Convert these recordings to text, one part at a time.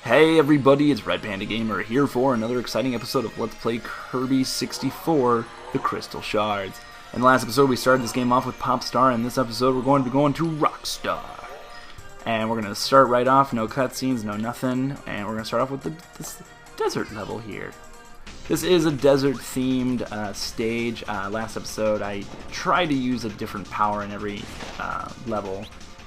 Hey everybody, it's Red Panda Gamer here for another exciting episode of Let's Play Kirby 64, The Crystal Shards. In the last episode we started this game off with Popstar, and in this episode we're going to be going to Rockstar. And we're going to start right off, no cutscenes, no nothing, and we're going to start off with this desert level here. This is a desert-themed stage. Last episode I tried to use a different power in every level.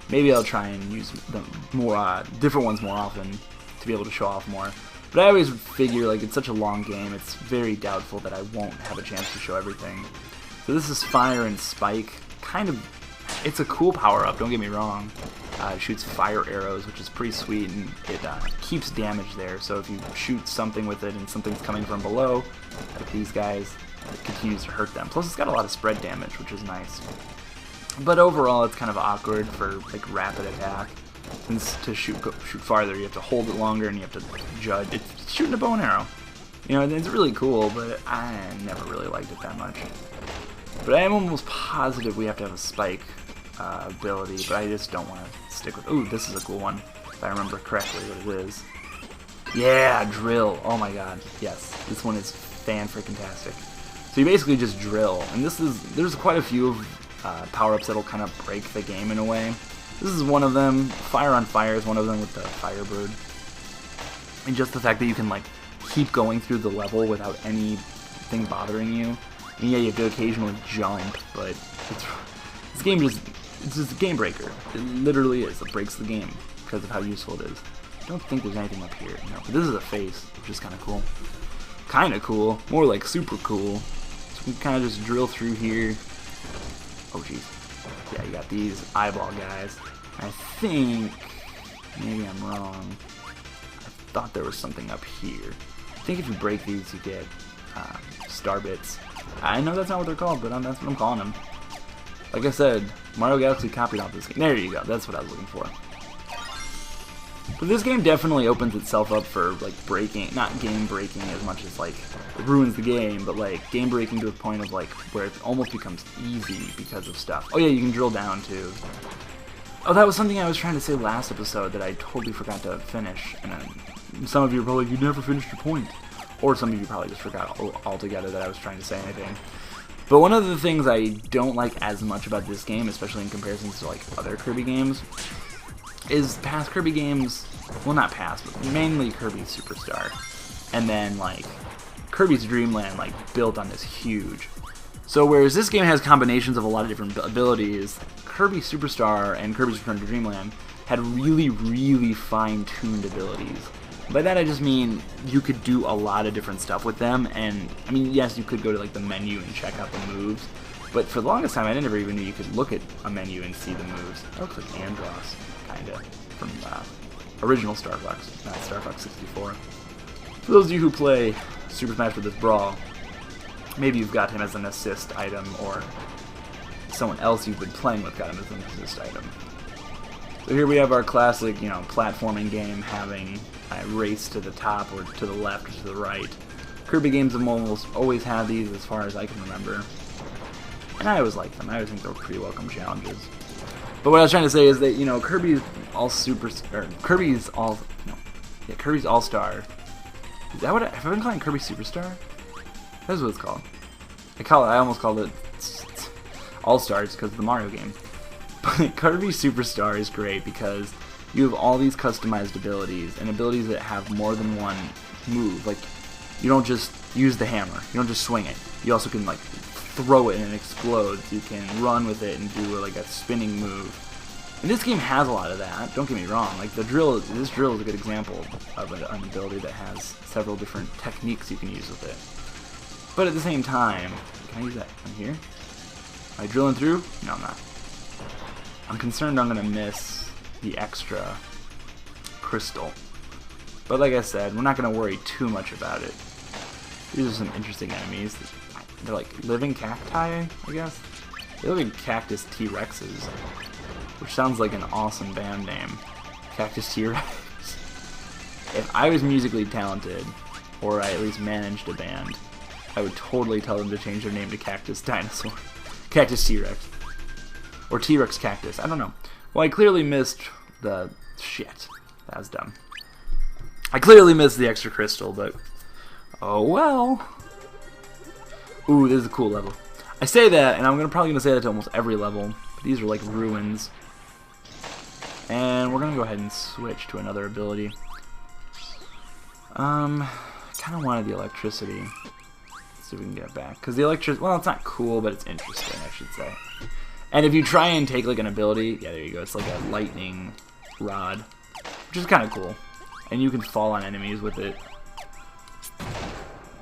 Maybe I'll try and use them more, different ones more often, to be able to show off more. But I always figure, like, it's such a long game, it's very doubtful that I won't have a chance to show everything. So this is Fire and Spike. It's a cool power-up, don't get me wrong. It shoots fire arrows, which is pretty sweet, and it keeps damage there. So if you shoot something with it and something's coming from below, like these guys, it continues to hurt them. Plus it's got a lot of spread damage, which is nice. But overall, it's kind of awkward for, like, rapid attack. Since to shoot farther, you have to hold it longer and you have to judge. It's shooting a bow and arrow. You know, it's really cool, but I never really liked it that much. But I am almost positive we have to have a spike ability, but I just don't want to stick with... Ooh, this is a cool one, if I remember correctly what it is. Yeah, drill. Oh my god. Yes, this one is fan-freaking-tastic. So you basically just drill, and there's quite a few power-ups that'll kind of break the game in a way. This is one of them. Fire on Fire is one of them with the Firebird. And just the fact that you can, like, keep going through the level without anything bothering you. And yeah, you have to occasionally jump, but this game it's just a game breaker. It literally is. It breaks the game because of how useful it is. I don't think there's anything up here. No, but this is a face, which is kind of cool. Kind of cool. More like super cool. So we can kind of just drill through here. Oh, jeez. Yeah, you got these eyeball guys. I think, maybe I'm wrong, I thought there was something up here. I think if you break these you get star bits. I know that's not what they're called, but that's what I'm calling them. Like I said, Mario Galaxy copied off this game. There you go, that's what I was looking for. But this game definitely opens itself up for, like, breaking, not game breaking as much as, like, it ruins the game, but, like, game breaking to the point of, like, where it almost becomes easy because of stuff. Oh yeah, you can drill down too. Oh, that was something I was trying to say last episode that I totally forgot to finish, and some of you are probably like, you never finished your point. Or some of you probably just forgot altogether that I was trying to say anything. But one of the things I don't like as much about this game, especially in comparison to, like, other Kirby games, is past Kirby games, well, not past, but mainly Kirby Superstar, and then, like, Kirby's Dream Land, like, built on this huge. So whereas this game has combinations of a lot of different abilities, Kirby Superstar and Kirby's Return to Dream Land had really, really fine-tuned abilities. By that I just mean you could do a lot of different stuff with them, and, I mean, yes, you could go to, like, the menu and check out the moves, but for the longest time I never even knew you could look at a menu and see the moves. That looks like Andros, kinda, from original Star Fox, not Star Fox 64. For those of you who play Super Smash Bros. Brawl, maybe you've got him as an assist item, or someone else you've been playing with got him as an assist item. So here we have our classic, you know, platforming game having a race to the top or to the left or to the right. Kirby games have almost always had these as far as I can remember. And I always like them. I always think they're pretty welcome challenges. But what I was trying to say is that, you know, Kirby's All-Star. Is that what have I been calling Kirby Superstar? That's what it's called. I almost called it All-Stars because of the Mario game. But Kirby Superstar is great because you have all these customized abilities, and abilities that have more than one move. Like, you don't just use the hammer, you don't just swing it. You also can, like, throw it and it explodes. You can run with it and do, like, a spinning move. And this game has a lot of that, don't get me wrong. Like, this drill is a good example of an ability that has several different techniques you can use with it. But at the same time, can I use that in here? Am I drilling through? No, I'm not. I'm concerned I'm going to miss the extra crystal. But like I said, we're not going to worry too much about it. These are some interesting enemies. They're like living cacti, I guess? They look like Cactus T-Rexes, which sounds like an awesome band name. Cactus T-Rex. If I was musically talented, or I at least managed a band, I would totally tell them to change their name to Cactus Dinosaur. Cactus T-Rex. Or T-Rex Cactus, I don't know. Well, I clearly missed the... shit. That was dumb. I clearly missed the extra crystal, but oh well. Ooh, this is a cool level. I say that, and I'm probably gonna say that to almost every level. But these are like ruins, and we're gonna go ahead and switch to another ability. Kind of wanted the electricity. Let's see if we can get it back, because the electricity. Well, it's not cool, but it's interesting, I should say. And if you try and take like an ability, yeah, there you go. It's like a lightning rod, which is kind of cool. And you can fall on enemies with it,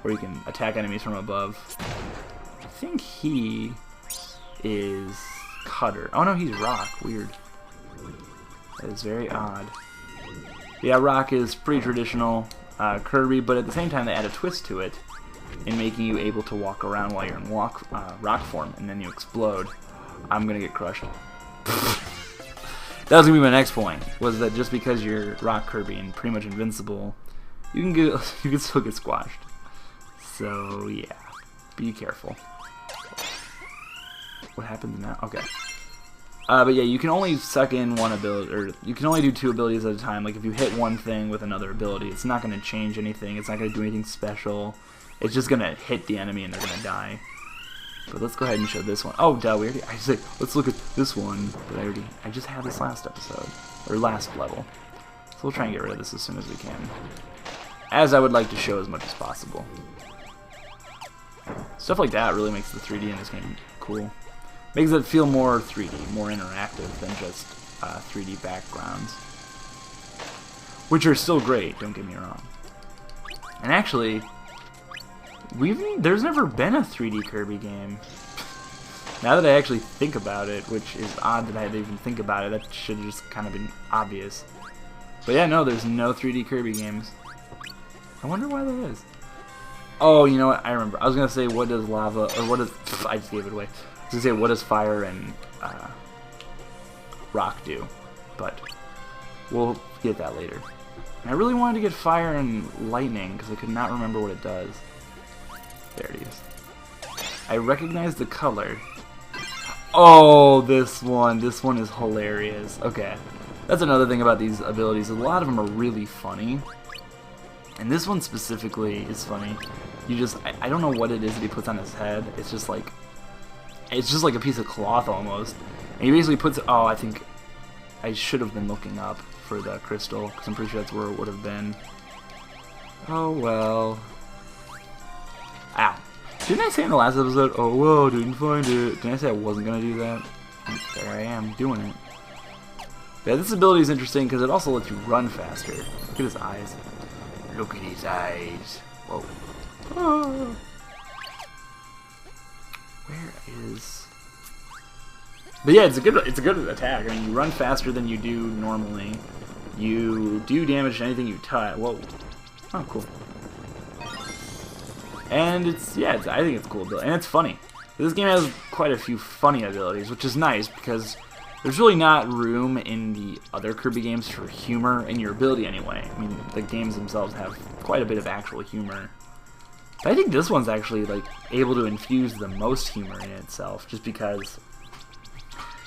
or you can attack enemies from above. I think he is Cutter. Oh no, he's Rock. Weird. That is very odd. Yeah, Rock is pretty traditional Kirby, but at the same time they add a twist to it in making you able to walk around while you're in rock form, and then you explode. I'm gonna get crushed. That was gonna be my next point. Was that just because you're Rock Kirby and pretty much invincible, you can still get squashed. So yeah, be careful. What happens now? Okay. But yeah, you can only suck in one ability, or you can only do 2 abilities at a time. Like if you hit one thing with another ability, it's not going to change anything. It's not going to do anything special. It's just going to hit the enemy and they're going to die. But let's go ahead and show this one. Oh, duh, we already. I say let's look at this one. But I just had this last episode or last level. So we'll try and get rid of this as soon as we can, as I would like to show as much as possible. Stuff like that really makes the 3D in this game cool. Makes it feel more 3D, more interactive than just 3D backgrounds, which are still great. Don't get me wrong. And actually, there's never been a 3D Kirby game. Now that I actually think about it, which is odd that I had to even think about it, that should have just kind of been obvious. But yeah, no, there's no 3D Kirby games. I wonder why that is. Oh, you know what? I remember. I was gonna say, what does lava, or what does? I just gave it away. I was gonna say, what does fire and rock do? But we'll get that later. And I really wanted to get fire and lightning because I could not remember what it does. There it is. I recognize the color. Oh, this one. This one is hilarious. Okay. That's another thing about these abilities. A lot of them are really funny. And this one specifically is funny. You just, I don't know what it is that he puts on his head. It's just like a piece of cloth almost. And he basically puts, oh, I think I should have been looking up for the crystal, because I'm pretty sure that's where it would have been. Oh, well. Ow. Didn't I say in the last episode, oh, well, didn't find it. Didn't I say I wasn't going to do that? There I am, doing it. Yeah, this ability is interesting because it also lets you run faster. Look at his eyes. Look at his eyes. Whoa. Oh. Where is? But yeah, it's a good attack. I mean, you run faster than you do normally. You do damage to anything you touch. Whoa. Oh, cool. And I think it's cool, and it's funny. This game has quite a few funny abilities, which is nice because there's really not room in the other Kirby games for humor in your ability anyway. I mean, the games themselves have quite a bit of actual humor. But I think this one's actually like able to infuse the most humor in itself, just because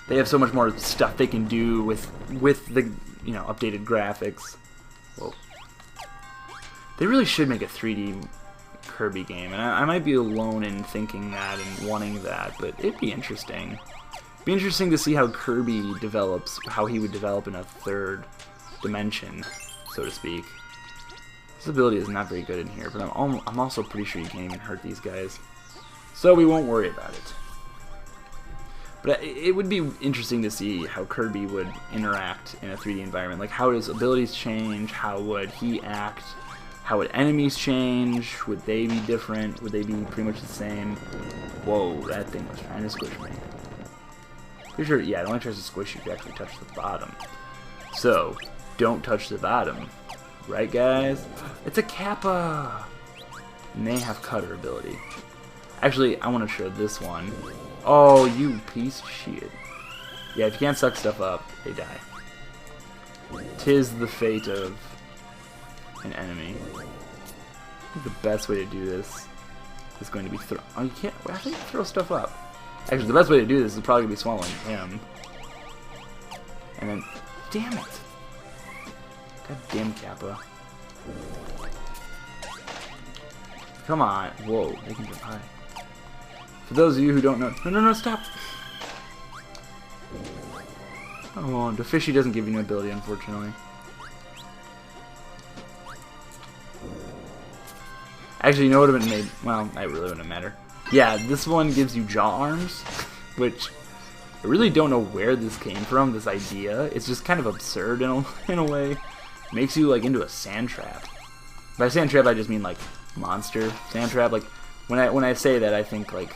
they have so much more stuff they can do with the updated graphics. Whoa. They really should make a 3D Kirby game, and I might be alone in thinking that and wanting that, but it'd be interesting. It'd be interesting to see how Kirby develops, how he would develop in a third dimension, so to speak. This ability is not very good in here, but I'm also pretty sure you can't even hurt these guys, so we won't worry about it. But it would be interesting to see how Kirby would interact in a 3D environment. Like, how his abilities change, how would he act, how would enemies change, would they be different, would they be pretty much the same? Whoa, that thing was trying to squish me. Pretty sure, yeah, it only tries to squish you if you actually touch the bottom. So, don't touch the bottom. Right, guys? It's a Kappa! And they have cutter ability. Actually, I want to show this one. Oh, you piece of shit. Yeah, if you can't suck stuff up, they die. 'Tis the fate of an enemy. I think the best way to do this is going to be throw. Oh, you can't. How do you throw stuff up? Actually, the best way to do this is probably going to be swallowing him. And then, damn it! God damn Kappa. Come on. Whoa, they can jump high. For those of you who don't know... No, no, no, stop! Oh, the fishy doesn't give you an ability, unfortunately. Actually, you know what would have been made... Well, that really wouldn't matter. Yeah, this one gives you jaw arms, which I really don't know where this came from, this idea. It's just kind of absurd in a way. Makes you, like, into a sand trap. By sand trap, I just mean, like, monster sand trap. Like, when I say that, I think, like,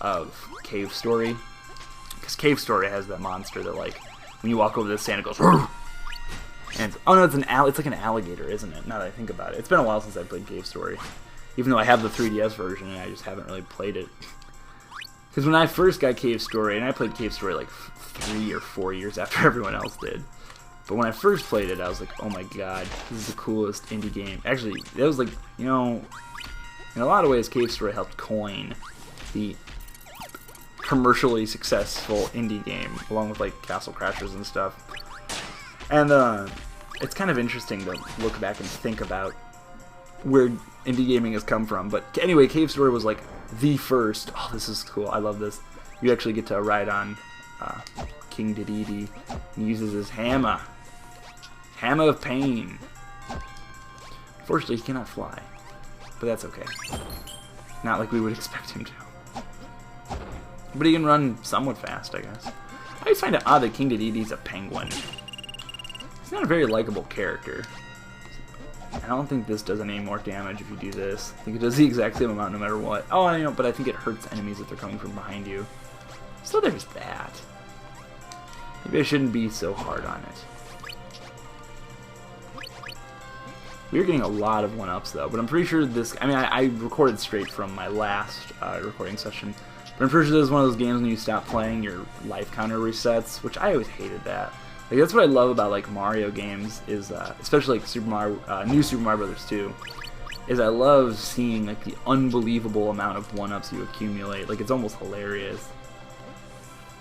of Cave Story. Because Cave Story has that monster that, like, when you walk over the sand, it goes... And oh no, it's like an alligator, isn't it? Now that I think about it. It's been a while since I played Cave Story. Even though I have the 3DS version, and I just haven't really played it. Because when I first got Cave Story, and I played Cave Story like 3 or 4 years after everyone else did. But when I first played it, I was like, oh my god, this is the coolest indie game. Actually, that was like, you know, in a lot of ways, Cave Story helped coin the commercially successful indie game, along with like Castle Crashers and stuff. And it's kind of interesting to look back and think about where indie gaming has come from. But anyway, Cave Story was like the first. Oh, this is cool. I love this. You actually get to ride on King Dedede. He uses his hammer. Hammer of Pain. Unfortunately, he cannot fly. But that's okay. Not like we would expect him to. But he can run somewhat fast, I guess. I always find it odd that King Dedede's a penguin. He's not a very likable character. I don't think this does any more damage if you do this. I think it does the exact same amount no matter what. Oh, I know, but I think it hurts enemies if they're coming from behind you. So there's that. Maybe I shouldn't be so hard on it. We're getting a lot of 1-ups though, but I'm pretty sure this... I mean, I recorded straight from my last recording session. But I'm pretty sure this is one of those games when you stop playing, your life counter resets, which I always hated that. Like, that's what I love about like Mario games, is especially like New Super Mario Brothers 2, is I love seeing like the unbelievable amount of 1-ups you accumulate. Like, it's almost hilarious.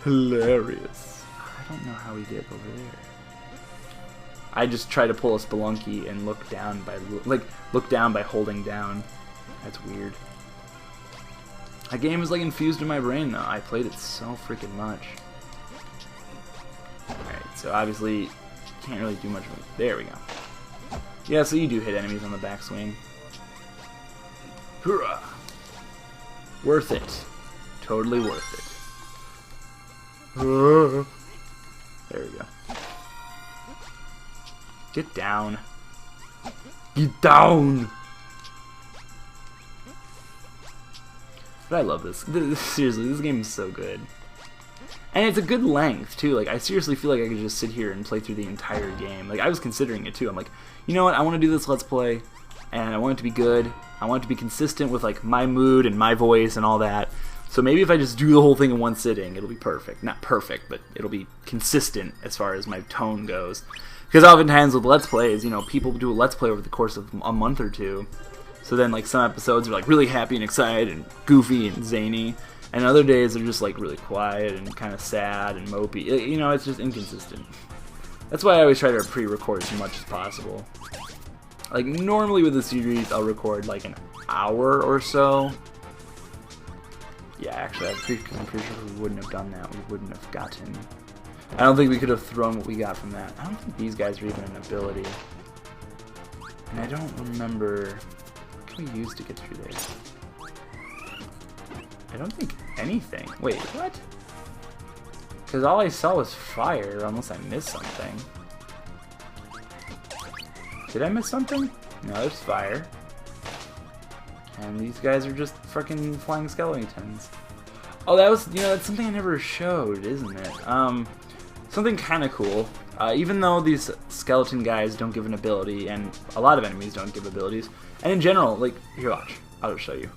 Hilarious. I don't know how we get over there. I just try to pull a Spelunky and look down by holding down. That's weird. That game is like infused in my brain though. I played it so freaking much. Alright, so obviously can't really do much of it. There we go. Yeah, so you do hit enemies on the backswing. Hoorah! Worth it. Totally worth it. There we go. Get down. Get down! But I love this. Seriously, this game is so good. And it's a good length, too. Like, I seriously feel like I could just sit here and play through the entire game. Like, I was considering it, too. I'm like, you know what? I want to do this Let's Play, and I want it to be good. I want it to be consistent with, like, my mood and my voice and all that. So maybe if I just do the whole thing in one sitting, it'll be perfect. Not perfect, but it'll be consistent as far as my tone goes. Because oftentimes with Let's Plays, you know, people do a Let's Play over the course of a month or two. So then, like, some episodes are, like, really happy and excited and goofy and zany. And other days they're just, like, really quiet and kind of sad and mopey. You know, it's just inconsistent. That's why I always try to pre-record as much as possible. Like, normally with the series, I'll record, like, an hour or so. Yeah, actually, I'm pretty sure we wouldn't have done that. We wouldn't have gotten... I don't think we could have thrown what we got from that. I don't think these guys are even an ability. And I don't remember... What can we use to get through there? I don't think anything. Wait, what? Because all I saw was fire, unless I missed something. Did I miss something? No, there's fire. And these guys are just freaking flying skeletons. Oh, that was, you know, that's something I never showed, isn't it? Something kind of cool. Even though these skeleton guys don't give an ability, and a lot of enemies don't give abilities, and in general, like, here, watch, I'll just show you.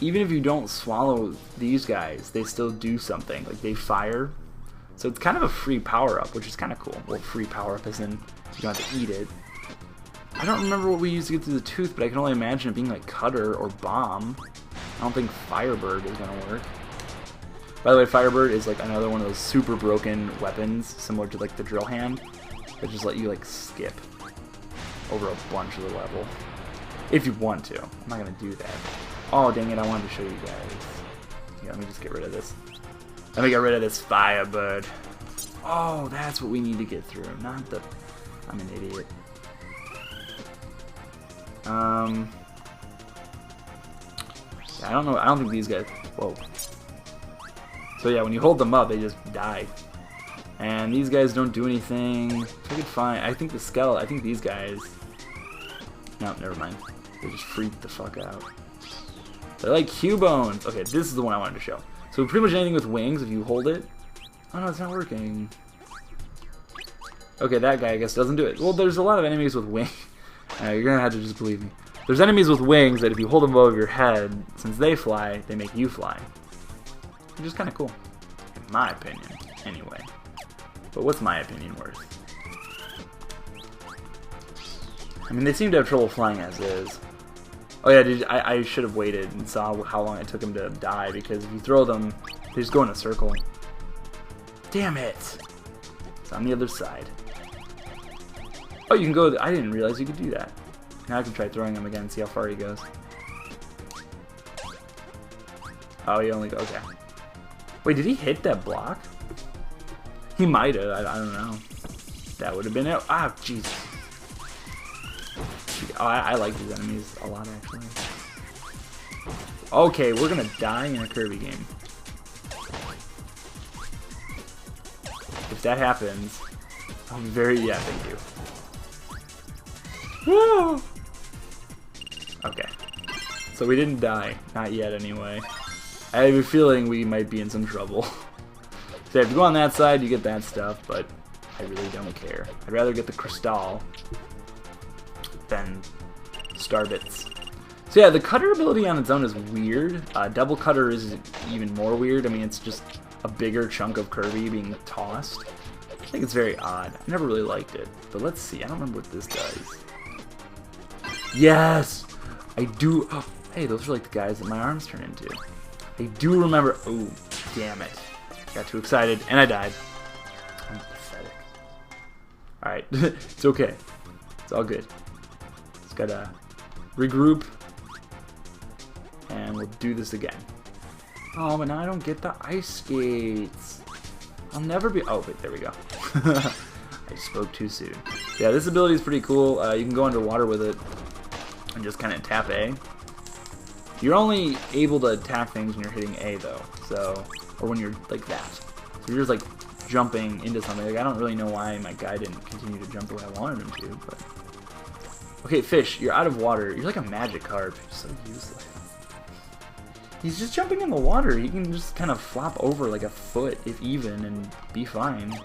Even if you don't swallow these guys, they still do something. Like, they fire. So it's kind of a free power-up, which is kind of cool. Well, free power-up as in you don't have to eat it. I don't remember what we used to get through the tooth, but I can only imagine it being like Cutter or Bomb. I don't think Firebird is going to work. By the way, Firebird is like another one of those super broken weapons, similar to like the drill hand, that just let you like skip. over a bunch of the level. If you want to. I'm not going to do that. Oh, dang it, I wanted to show you guys. Yeah, let me just get rid of this. Let me get rid of this firebird. Oh, that's what we need to get through. Not the... I'm an idiot. Yeah, I don't know. I don't think these guys... Whoa. So yeah, when you hold them up, they just die. And these guys don't do anything. I could find... I think the skeleton... I think these guys... No, never mind. They just freak the fuck out. They're like Q-bones. Okay, this is the one I wanted to show. So pretty much anything with wings, if you hold it... Oh no, it's not working. Okay, that guy, I guess, doesn't do it. Well, there's a lot of enemies with wings. You're gonna have to just believe me. There's enemies with wings that if you hold them above your head, since they fly, they make you fly. Which is kind of cool. In my opinion, anyway. But what's my opinion worth? I mean, they seem to have trouble flying as is. Oh yeah, I should have waited and saw how long it took them to die, because if you throw them, they just go in a circle. Damn it! It's on the other side. Oh, you can go... I didn't realize you could do that. Now I can try throwing him again and see how far he goes. Oh, he only... Okay. Wait, did he hit that block? He might have. I don't know. That would have been it. Ah, jeez. Oh, I like these enemies a lot, actually. Okay, we're gonna die in a Kirby game. If that happens, I'll be very... Yeah, thank you. Woo! Okay. So we didn't die. Not yet, anyway. I have a feeling we might be in some trouble. So if you go on that side, you get that stuff, but I really don't care. I'd rather get the crystal than starbits. So yeah, the cutter ability on its own is weird. Double cutter is even more weird. I mean, it's just a bigger chunk of Kirby being tossed. I think it's very odd. I never really liked it. But let's see. I don't remember what this does. Yes! I do... Oh, hey, those are like the guys that my arms turn into. I do remember... Oh, damn it. Got too excited, and I died. I'm pathetic. Alright, it's okay. It's all good. Just gotta regroup, and we'll do this again. Oh, but now I don't get the ice skates. I'll never be... Oh, wait, there we go. I spoke too soon. Yeah, this ability is pretty cool. You can go underwater with it and just kind of tap A. You're only able to attack things when you're hitting A, though. So, or when you're like that. So you're just like jumping into something. Like, I don't really know why my guy didn't continue to jump the way I wanted him to, but... Okay, fish, you're out of water. You're like a magic carp. You're so useless. He's just jumping in the water. He can just kind of flop over like a foot, if even, and be fine.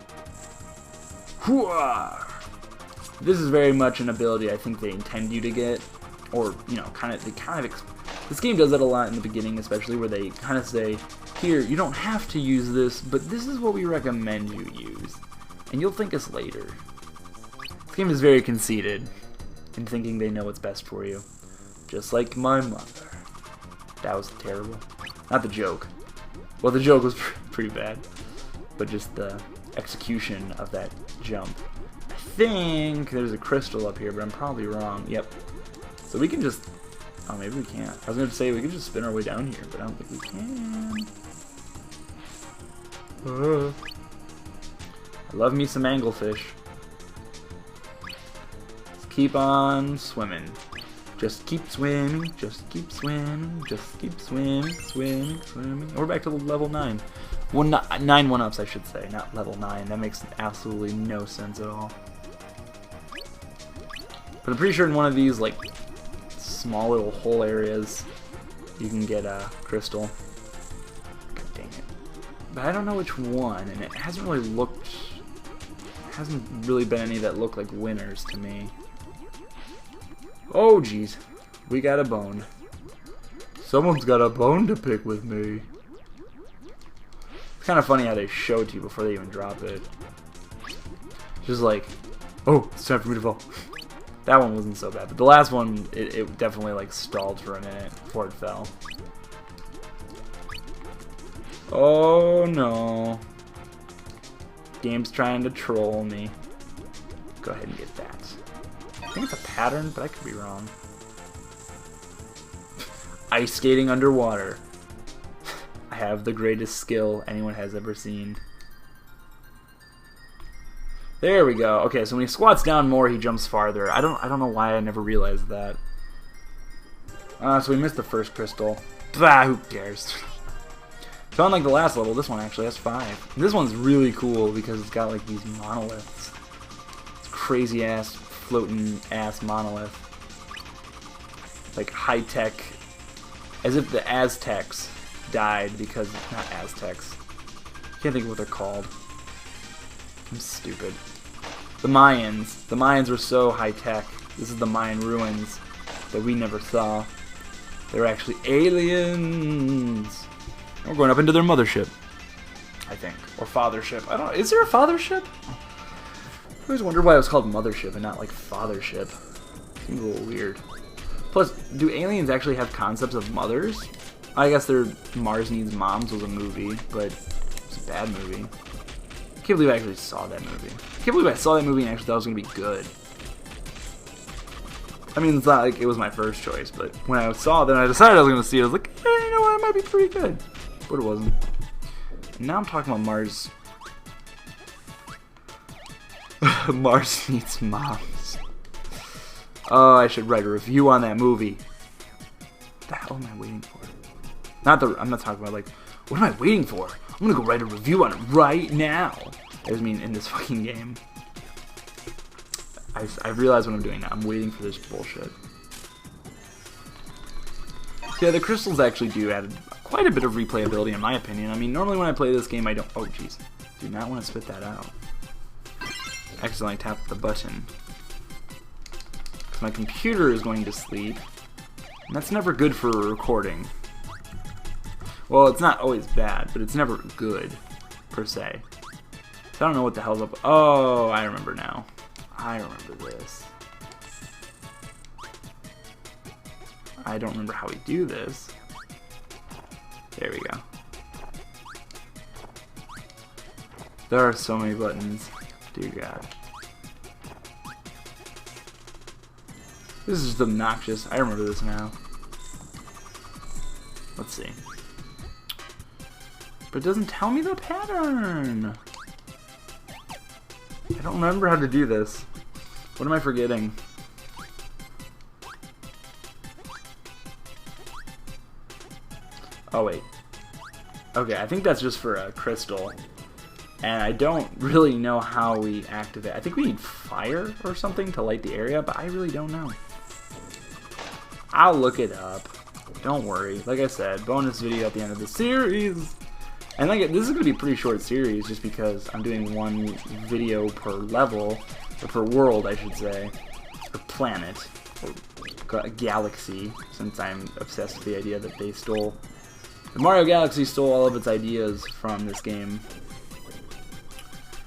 Hooah! This is very much an ability I think they intend you to get, or you know, this game does that a lot in the beginning, especially where they kind of say, "Here, you don't have to use this, but this is what we recommend you use, and you'll thank us later." This game is very conceited in thinking they know what's best for you, just like my mother. That was terrible. Not the joke. Well, the joke was pretty bad, but just the execution of that jump. I think there's a crystal up here, but I'm probably wrong. Yep. So we can just... Oh, maybe we can't. I was going to say we can just spin our way down here, but I don't think we can. I love me some anglefish. Let's keep on swimming. Just keep swimming, just keep swimming, just keep swimming, swimming. And we're back to level 9. 9 1-ups, I should say, not level 9. That makes absolutely no sense at all. But I'm pretty sure in one of these, like, small little hole areas, you can get a crystal. God dang it. But I don't know which one, and it hasn't really looked... hasn't really been any that look like winners to me. Oh, jeez. We got a bone. Someone's got a bone to pick with me. It's kind of funny how they show it to you before they even drop it. Just like, oh, it's time for me to fall. That one wasn't so bad, but the last one, it definitely like stalled for a minute before it fell. Oh no. Game's trying to troll me. go ahead and get that. I think it's a pattern, but I could be wrong. Ice skating underwater. I have the greatest skill anyone has ever seen. There we go. Okay, so when he squats down more, he jumps farther. I don't know why I never realized that. So we missed the first crystal. Bah, who cares? So unlike the last level, this one actually has 5. This one's really cool because it's got like these monoliths. It's crazy ass, floating ass monolith. Like high tech. As if the Aztecs died because, not Aztecs. Can't think of what they're called. I'm stupid. The Mayans. The Mayans were so high tech. This is the Mayan ruins that we never saw. They're actually aliens. We're going up into their mothership, I think, or fathership. I don't know. Is there a fathership? I always wondered why it was called mothership and not like fathership. Seems a little weird. Plus, do aliens actually have concepts of mothers? I guess their Mars Needs Moms was a movie, but it's a bad movie. I can't believe I actually saw that movie. I can't believe I saw that movie and actually thought it was going to be good. I mean, it's not like it was my first choice, but when I saw it, then I decided I was going to see it. I was like, hey, you know what, it might be pretty good. But it wasn't. And now I'm talking about Mars. Mars Needs Moms. Oh, I should write a review on that movie. What the hell am I waiting for? I'm not talking about like, what am I waiting for? I'm gonna go write a review on it right now. I just mean in this fucking game. I realize what I'm doing now. I'm waiting for this bullshit. Yeah, the crystals actually do add quite a bit of replayability in my opinion. I mean, normally when I play this game, I don't... Oh, jeez. Do not want to spit that out. Accidentally tapped the button. My computer is going to sleep. And that's never good for recording. Well, it's not always bad, but it's never good, per se. So I don't know what the hell's up. Oh, I remember now. I remember this. I don't remember how we do this. There we go. There are so many buttons. Dear God. This is just obnoxious. I remember this now. Let's see. But it doesn't tell me the pattern. I don't remember how to do this. What am I forgetting? Oh wait. Okay, I think that's just for a crystal. And I don't really know how we activate. I think we need fire or something to light the area, but I really don't know. I'll look it up. Don't worry. Like I said, bonus video at the end of the series. And like, this is going to be a pretty short series just because I'm doing one video per level, or per world I should say, or planet, or galaxy, since I'm obsessed with the idea that they stole, the Mario Galaxy stole all of its ideas from this game.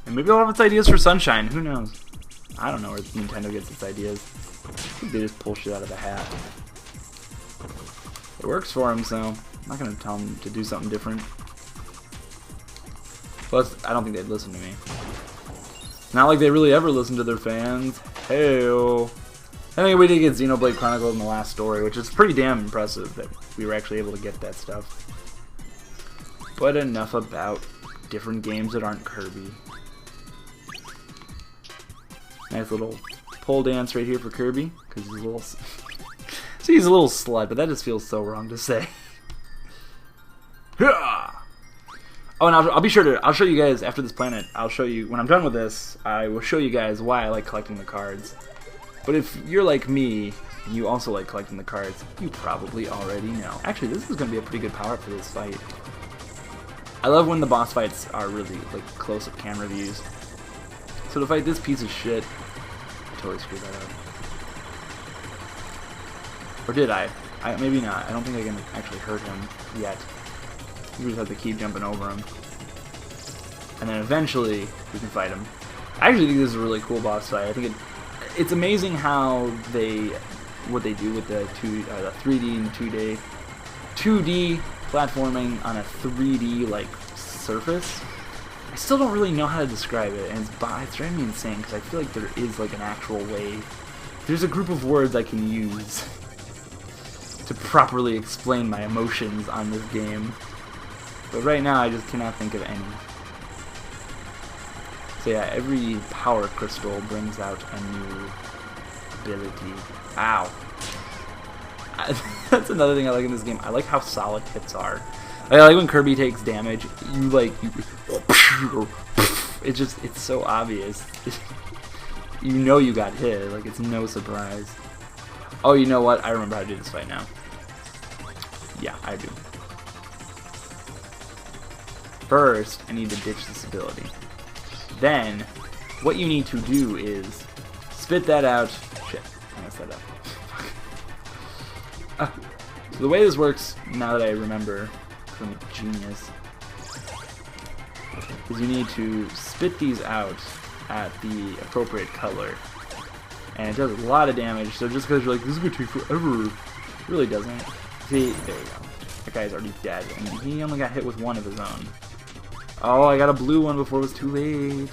And maybe all of its ideas for Sunshine, who knows? I don't know where Nintendo gets its ideas. I think they just pull shit out of the hat. It works for them, so I'm not going to tell them to do something different. Plus, I don't think they'd listen to me. Not like they really ever listen to their fans. Hey-o. I think we did get Xenoblade Chronicles in the last story, which is pretty damn impressive that we were actually able to get that stuff. But enough about different games that aren't Kirby. Nice little pole dance right here for Kirby, because he's a little... See, he's a little slut, but that just feels so wrong to say. Oh, and I'll be sure to, I'll show you guys after this planet, I'll show you, when I'm done with this, I will show you guys why I like collecting the cards. But if you're like me, and you also like collecting the cards, you probably already know. Actually, this is going to be a pretty good power-up for this fight. I love when the boss fights are really, like, close-up camera views. So to fight this piece of shit, I totally screwed that up. Or did I? Maybe not. I don't think I can actually hurt him yet. We just have to keep jumping over him. And then eventually, we can fight him. I actually think this is a really cool boss fight. I think it's amazing how what they do with the 3D and 2D platforming on a 3D like surface. I still don't really know how to describe it, and it's driving me insane because I feel like there is like an actual way. There's a group of words I can use to properly explain my emotions on this game, but right now I just cannot think of any. So yeah, every power crystal brings out a new ability. Ow. That's another thing I like in this game. I like how solid hits are. I like when Kirby takes damage, it's so obvious. You know you got hit, like it's no surprise. Oh, you know what? I remember how to do this fight now. Yeah, I do. First, I need to ditch this ability. Then, what you need to do is spit that out. Shit, I messed that up. So the way this works, now that I remember, I'm a genius, is you need to spit these out at the appropriate color. And it does a lot of damage, so just because you're like, this is going to take forever, it really doesn't. See, there you go. That guy's already dead, and he only got hit with one of his own. Oh, I got a blue one before it was too late.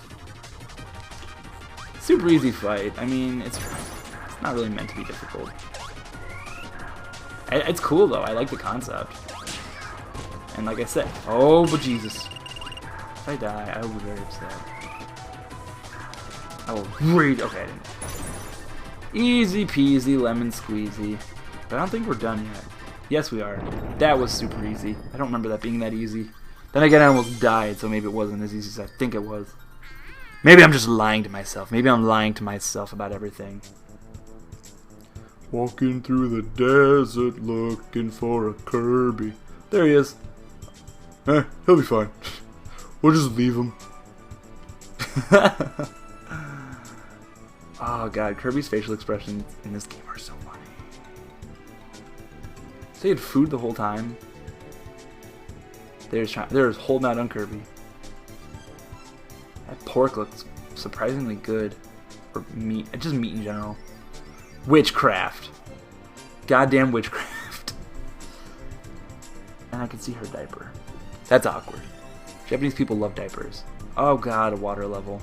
Super easy fight. I mean, it's not really meant to be difficult. It's cool, though. I like the concept. And like I said, oh, but Jesus. If I die, I will be very upset. I will read. Okay, I didn't. Easy peasy, lemon squeezy. But I don't think we're done yet. Yes, we are. That was super easy. I don't remember that being that easy. Then again, I almost died, so maybe it wasn't as easy as I think it was. Maybe I'm just lying to myself. Maybe I'm lying to myself about everything. Walking through the desert looking for a Kirby. There he is. He'll be fine. We'll just leave him. Oh god, Kirby's facial expressions in this game are so funny. So he had food the whole time. They're just holding out on Kirby. That pork looks surprisingly good. Or meat, just meat in general. Witchcraft. Goddamn witchcraft. And I can see her diaper. That's awkward. Japanese people love diapers. Oh god, a water level.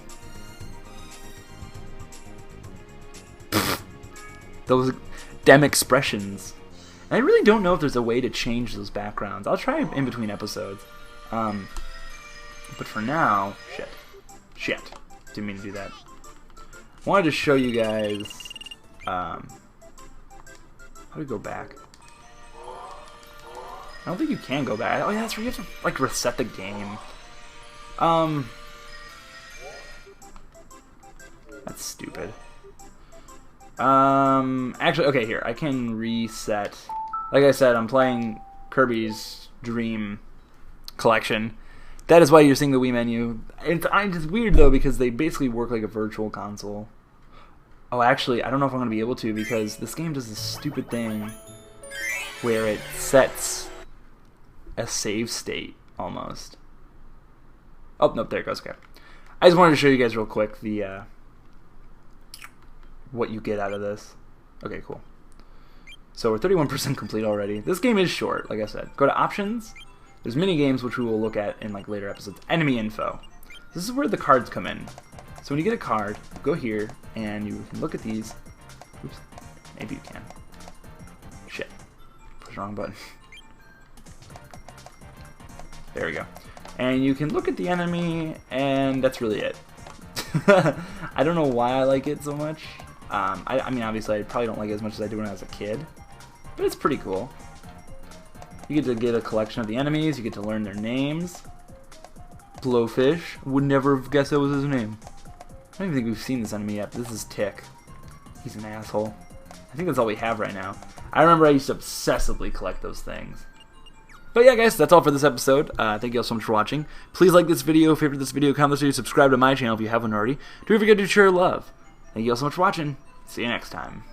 Those dem expressions. And I really don't know if there's a way to change those backgrounds. I'll try in between episodes. But for now, shit. Didn't mean to do that. I wanted to show you guys how to go back. I don't think you can go back. Oh yeah, that's where you have to like reset the game. That's stupid. Actually, okay, here. I can reset. Like I said, I'm playing Kirby's Dream Collection. That is why you're seeing the Wii menu. It's weird, though, because they basically work like a virtual console. Oh, actually, I don't know if I'm going to be able to, because this game does this stupid thing where it sets a save state, almost. Oh, nope, there it goes. Okay. I just wanted to show you guys real quick the what you get out of this. Okay, cool. So we're 31% complete already. This game is short, like I said. Go to options. There's mini games, which we will look at in like later episodes. Enemy info. This is where the cards come in. So when you get a card, go here and you can look at these. Oops, maybe you can. Shit, push the wrong button. There we go. And you can look at the enemy, and that's really it. I don't know why I like it so much. I mean, obviously, I probably don't like it as much as I did when I was a kid, but it's pretty cool. You get to get a collection of the enemies. You get to learn their names. Blowfish. Would never have guessed that was his name. I don't even think we've seen this enemy yet. This is Tick. He's an asshole. I think that's all we have right now. I remember I used to obsessively collect those things. But yeah, guys, that's all for this episode. Thank you all so much for watching. Please like this video, favorite this video, comment this video, subscribe to my channel if you haven't already. Don't forget to share love. Thank you all so much for watching. See you next time.